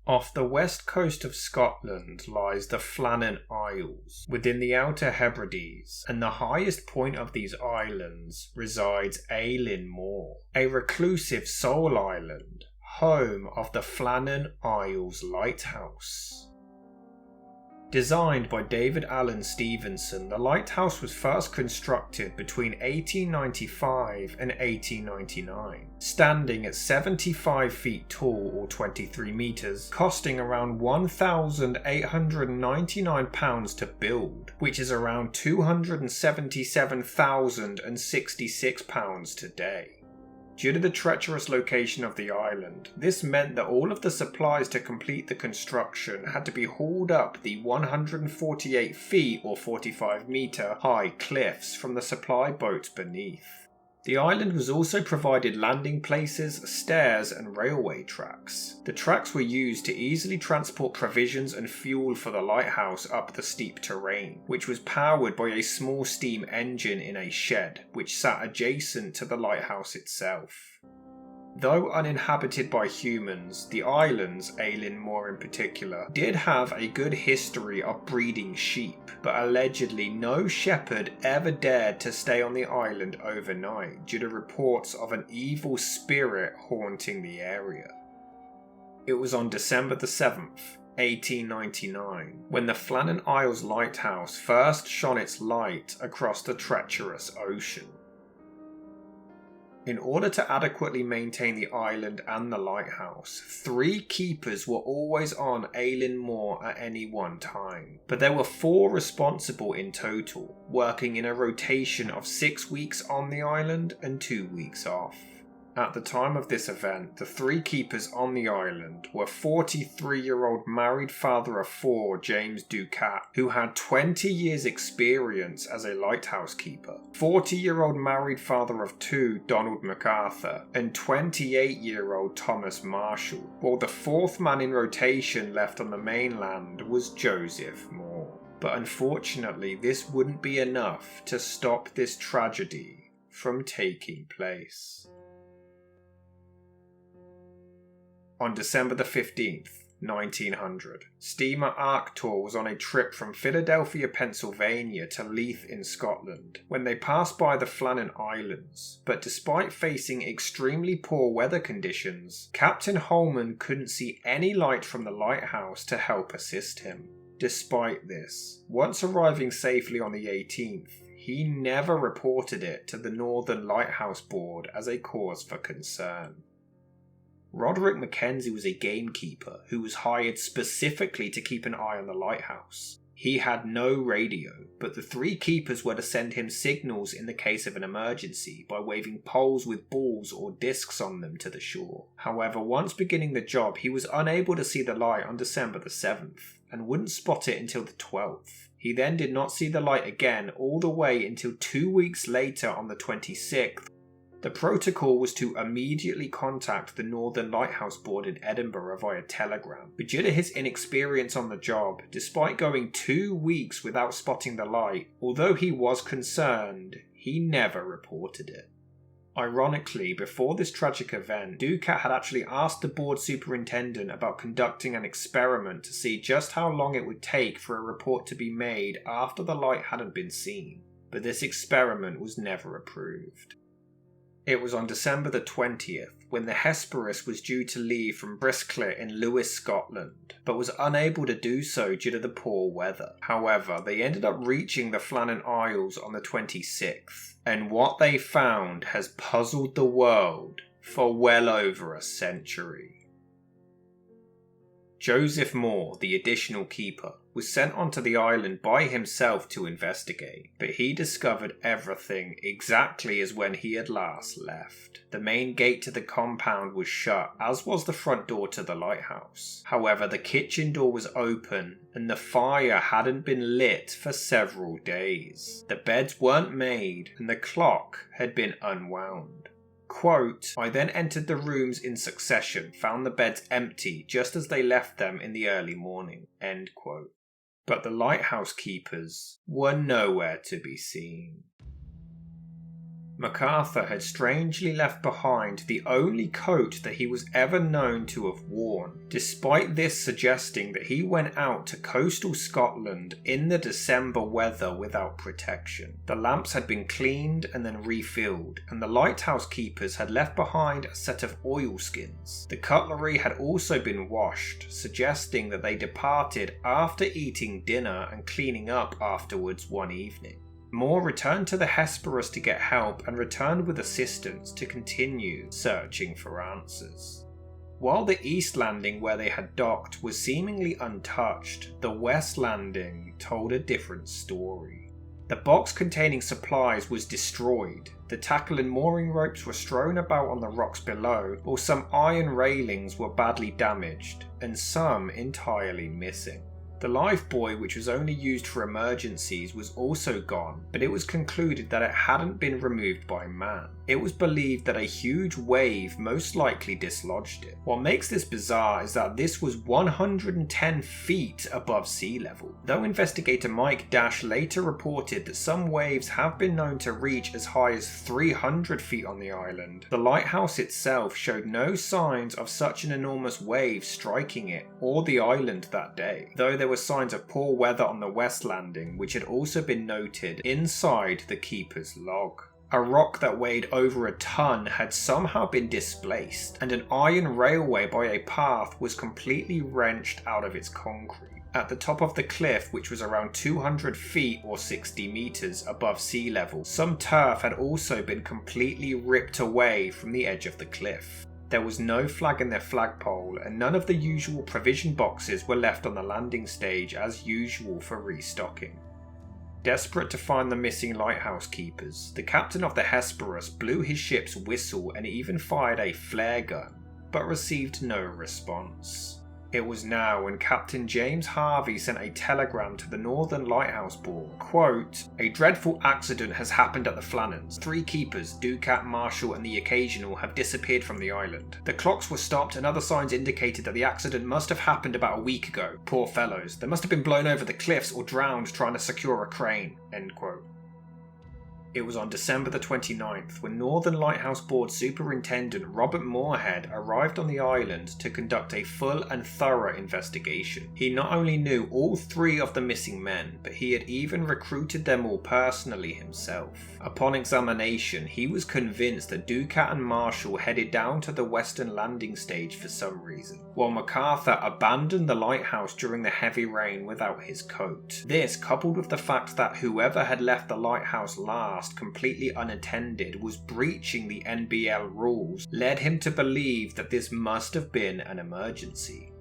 Off the west coast of Scotland lies the Flannan Isles, within the Outer Hebrides, and the highest point of these islands resides Eilean Moor, a reclusive sole island, home of the Flannan Isles Lighthouse. Designed by David Allen Stevenson, the lighthouse was first constructed between 1895 and 1899, standing at 75 feet tall or 23 metres, costing around £1,899 to build, which is around £277,066 today. Due to the treacherous location of the island, this meant that all of the supplies to complete the construction had to be hauled up the 148 feet or 45 metre high cliffs from the supply boats beneath. The island was also provided landing places, stairs and railway tracks. The tracks were used to easily transport provisions and fuel for the lighthouse up the steep terrain, which was powered by a small steam engine in a shed, which sat adjacent to the lighthouse itself. Though uninhabited by humans, the islands, Eilean Moor in particular, did have a good history of breeding sheep, but allegedly no shepherd ever dared to stay on the island overnight due to reports of an evil spirit haunting the area. It was on December the 7th, 1899, when the Flannan Isles Lighthouse first shone its light across the treacherous ocean. In order to adequately maintain the island and the lighthouse, 3 keepers were always on Eilean Moor at any one time, but there were 4 responsible in total, working in a rotation of 6 weeks on the island and 2 weeks off. At the time of this event, the 3 keepers on the island were 43-year-old married father of 4 James Ducat, who had 20 years experience as a lighthouse keeper, 40-year-old married father of 2 Donald MacArthur, and 28-year-old Thomas Marshall, while the 4th man in rotation left on the mainland was Joseph Moore. But unfortunately, this wouldn't be enough to stop this tragedy from taking place. On December the 15th, 1900, steamer Arctur was on a trip from Philadelphia, Pennsylvania to Leith in Scotland when they passed by the Flannan Islands, but despite facing extremely poor weather conditions, Captain Holman couldn't see any light from the lighthouse to help assist him. Despite this, once arriving safely on the 18th, he never reported it to the Northern Lighthouse Board as a cause for concern. Roderick Mackenzie was a gamekeeper who was hired specifically to keep an eye on the lighthouse. He had no radio, but the 3 keepers were to send him signals in the case of an emergency by waving poles with balls or discs on them to the shore. However, once beginning the job, he was unable to see the light on December the 7th, and wouldn't spot it until the 12th. He then did not see the light again all the way until 2 weeks later on the 26th. The protocol was to immediately contact the Northern Lighthouse Board in Edinburgh via telegram, but due to his inexperience on the job, despite going 2 weeks without spotting the light, although he was concerned, he never reported it. Ironically, before this tragic event, Ducat had actually asked the board superintendent about conducting an experiment to see just how long it would take for a report to be made after the light hadn't been seen, but this experiment was never approved. It was on December the 20th when the Hesperus was due to leave from Brisclett in Lewis, Scotland, but was unable to do so due to the poor weather. However, they ended up reaching the Flannan Isles on the 26th, and what they found has puzzled the world for well over a century. Joseph Moore, the additional keeper, was sent onto the island by himself to investigate, but he discovered everything exactly as when he had last left. The main gate to the compound was shut, as was the front door to the lighthouse. However, the kitchen door was open, and the fire hadn't been lit for several days. The beds weren't made, and the clock had been unwound. Quote, I then entered the rooms in succession, found the beds empty just as they left them in the early morning. End quote. But the lighthouse keepers were nowhere to be seen. MacArthur had strangely left behind the only coat that he was ever known to have worn, despite this suggesting that he went out to coastal Scotland in the December weather without protection. The lamps had been cleaned and then refilled, and the lighthouse keepers had left behind a set of oilskins. The cutlery had also been washed, suggesting that they departed after eating dinner and cleaning up afterwards one evening. Moore returned to the Hesperus to get help and returned with assistance to continue searching for answers. While the east landing where they had docked was seemingly untouched, the west landing told a different story. The box containing supplies was destroyed, the tackle and mooring ropes were strewn about on the rocks below, while some iron railings were badly damaged, and some entirely missing. The lifebuoy, which was only used for emergencies, was also gone, but it was concluded that it hadn't been removed by man. It was believed that a huge wave most likely dislodged it. What makes this bizarre is that this was 110 feet above sea level. Though investigator Mike Dash later reported that some waves have been known to reach as high as 300 feet on the island, the lighthouse itself showed no signs of such an enormous wave striking it or the island that day, though there were signs of poor weather on the west landing, which had also been noted inside the keeper's log. A rock that weighed over a ton had somehow been displaced, and an iron railway by a path was completely wrenched out of its concrete. At the top of the cliff, which was around 200 feet or 60 meters above sea level, some turf had also been completely ripped away from the edge of the cliff. There was no flag in their flagpole, and none of the usual provision boxes were left on the landing stage as usual for restocking. Desperate to find the missing lighthouse keepers, the captain of the Hesperus blew his ship's whistle and even fired a flare gun, but received no response. It was now when Captain James Harvey sent a telegram to the Northern Lighthouse Board, quote, "A dreadful accident has happened at the Flannans. 3 keepers, Ducat, Marshall and the Occasional, have disappeared from the island. The clocks were stopped and other signs indicated that the accident must have happened about a week ago. Poor fellows, they must have been blown over the cliffs or drowned trying to secure a crane." End quote. It was on December the 29th when Northern Lighthouse Board Superintendent Robert Moorhead arrived on the island to conduct a full and thorough investigation. He not only knew all 3 of the missing men, but he had even recruited them all personally himself. Upon examination, he was convinced that Ducat and Marshall headed down to the western landing stage for some reason, while MacArthur abandoned the lighthouse during the heavy rain without his coat. This, coupled with the fact that whoever had left the lighthouse last completely unattended was breaching the NBL rules, led him to believe that this must have been an emergency.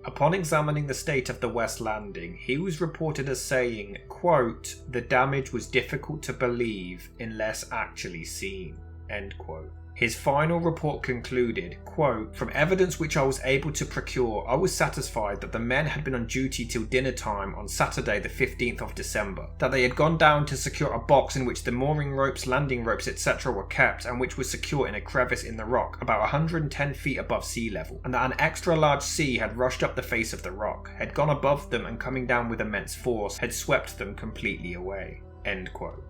Upon examining the state of the West Landing, he was reported as saying, quote, "The damage was difficult to believe unless actually seen." End quote. His final report concluded, quote, "From evidence which I was able to procure, I was satisfied that the men had been on duty till dinner time on Saturday the 15th of December, that they had gone down to secure a box in which the mooring ropes, landing ropes, etc. were kept, and which was secure in a crevice in the rock, about 110 feet above sea level, and that an extra large sea had rushed up the face of the rock, had gone above them and coming down with immense force, had swept them completely away." End quote.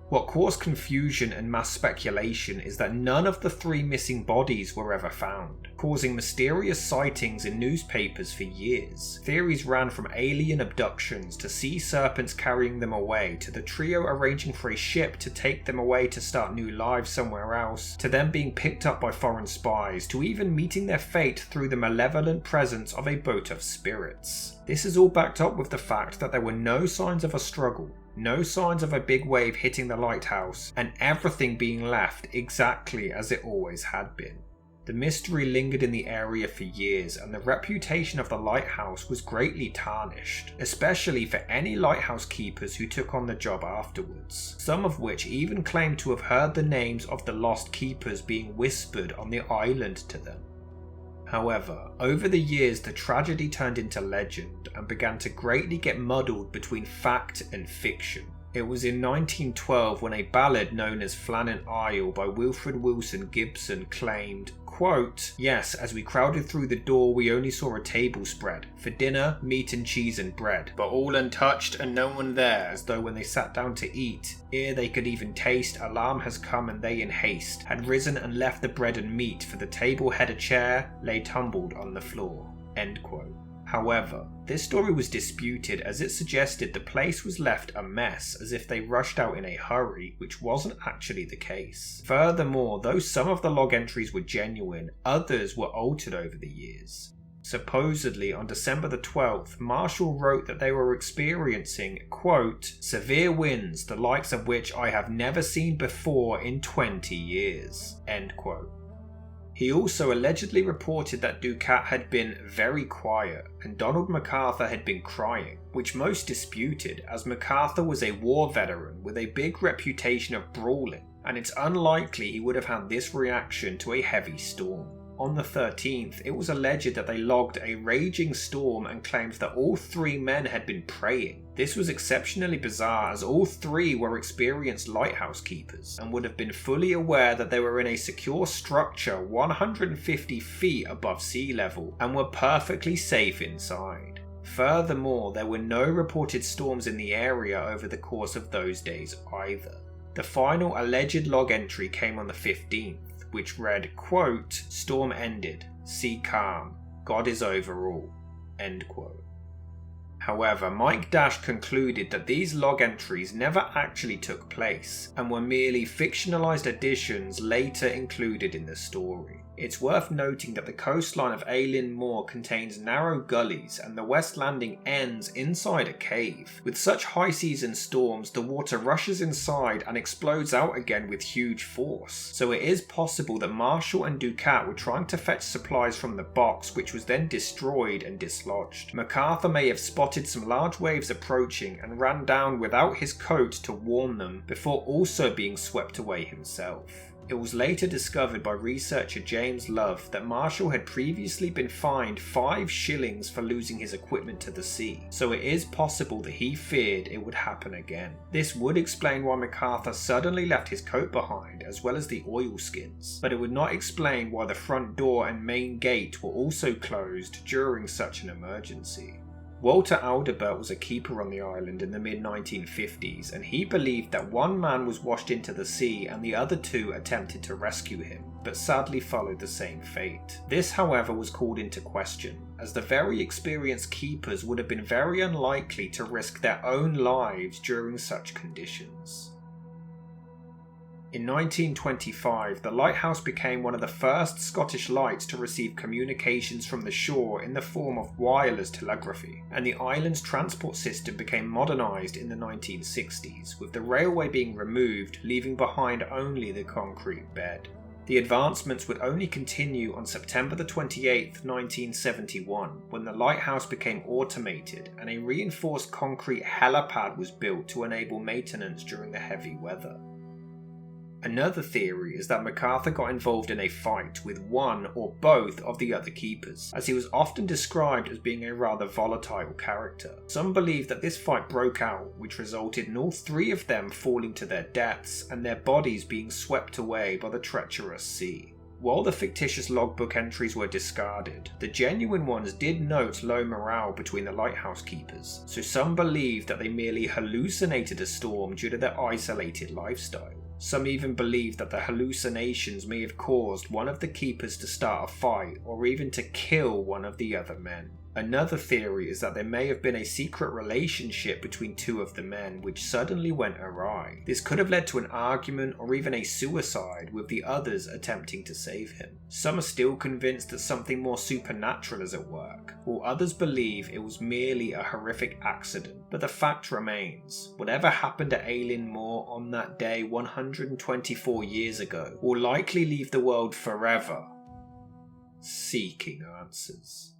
What caused confusion and mass speculation is that none of the 3 missing bodies were ever found, causing mysterious sightings in newspapers for years. Theories ran from alien abductions to sea serpents carrying them away, to the trio arranging for a ship to take them away to start new lives somewhere else, to them being picked up by foreign spies, to even meeting their fate through the malevolent presence of a boat of spirits. This is all backed up with the fact that there were no signs of a struggle, no signs of a big wave hitting the lighthouse, and everything being left exactly as it always had been. The mystery lingered in the area for years, and the reputation of the lighthouse was greatly tarnished, especially for any lighthouse keepers who took on the job afterwards, some of which even claimed to have heard the names of the lost keepers being whispered on the island to them. However, over the years the tragedy turned into legend and began to greatly get muddled between fact and fiction. It was in 1912 when a ballad known as Flannan Isle by Wilfred Wilson Gibson claimed, quote, "Yes, as we crowded through the door we only saw a table spread, for dinner, meat and cheese and bread, but all untouched and no one there, as though when they sat down to eat, ere they could even taste, alarm has come and they in haste had risen and left the bread and meat, for the table had a chair, lay tumbled on the floor." End quote. However, this story was disputed as it suggested the place was left a mess as if they rushed out in a hurry, which wasn't actually the case. Furthermore, though some of the log entries were genuine, others were altered over the years. Supposedly, on December the 12th, Marshall wrote that they were experiencing, quote, "severe winds, the likes of which I have never seen before in 20 years. End quote. He also allegedly reported that Ducat had been very quiet and Donald MacArthur had been crying, which most disputed as MacArthur was a war veteran with a big reputation of brawling, and it's unlikely he would have had this reaction to a heavy storm. On the 13th, it was alleged that they logged a raging storm and claimed that all 3 men had been praying. This was exceptionally bizarre as all 3 were experienced lighthouse keepers and would have been fully aware that they were in a secure structure 150 feet above sea level and were perfectly safe inside. Furthermore, there were no reported storms in the area over the course of those days either. The final alleged log entry came on the 15th. Which read, quote, "Storm ended, sea calm, God is over all." End quote. However, Mike Dash concluded that these log entries never actually took place and were merely fictionalized additions later included in the story. It's worth noting that the coastline of Eilean Moor contains narrow gullies and the West Landing ends inside a cave. With such high seas and storms, the water rushes inside and explodes out again with huge force. So it is possible that Marshall and Ducat were trying to fetch supplies from the box, which was then destroyed and dislodged. MacArthur may have spotted some large waves approaching and ran down without his coat to warn them before also being swept away himself. It was later discovered by researcher James Love that Marshall had previously been fined 5 shillings for losing his equipment to the sea, so it is possible that he feared it would happen again. This would explain why MacArthur suddenly left his coat behind as well as the oilskins, but it would not explain why the front door and main gate were also closed during such an emergency. Walter Audibert was a keeper on the island in the mid-1950s, and he believed that 1 man was washed into the sea and the other 2 attempted to rescue him, but sadly followed the same fate. This, however, was called into question, as the very experienced keepers would have been very unlikely to risk their own lives during such conditions. In 1925, the lighthouse became one of the first Scottish lights to receive communications from the shore in the form of wireless telegraphy, and the island's transport system became modernised in the 1960s, with the railway being removed, leaving behind only the concrete bed. The advancements would only continue on September 28, 1971, when the lighthouse became automated and a reinforced concrete helipad was built to enable maintenance during the heavy weather. Another theory is that MacArthur got involved in a fight with one or both of the other keepers, as he was often described as being a rather volatile character. Some believe that this fight broke out, which resulted in all 3 of them falling to their deaths and their bodies being swept away by the treacherous sea. While the fictitious logbook entries were discarded, the genuine ones did note low morale between the lighthouse keepers, so some believe that they merely hallucinated a storm due to their isolated lifestyle. Some even believe that the hallucinations may have caused one of the keepers to start a fight or even to kill one of the other men. Another theory is that there may have been a secret relationship between 2 of the men which suddenly went awry. This could have led to an argument or even a suicide, with the others attempting to save him. Some are still convinced that something more supernatural is at work, while others believe it was merely a horrific accident. But the fact remains, whatever happened at Eilean Moor on that day 124 years ago will likely leave the world forever seeking answers.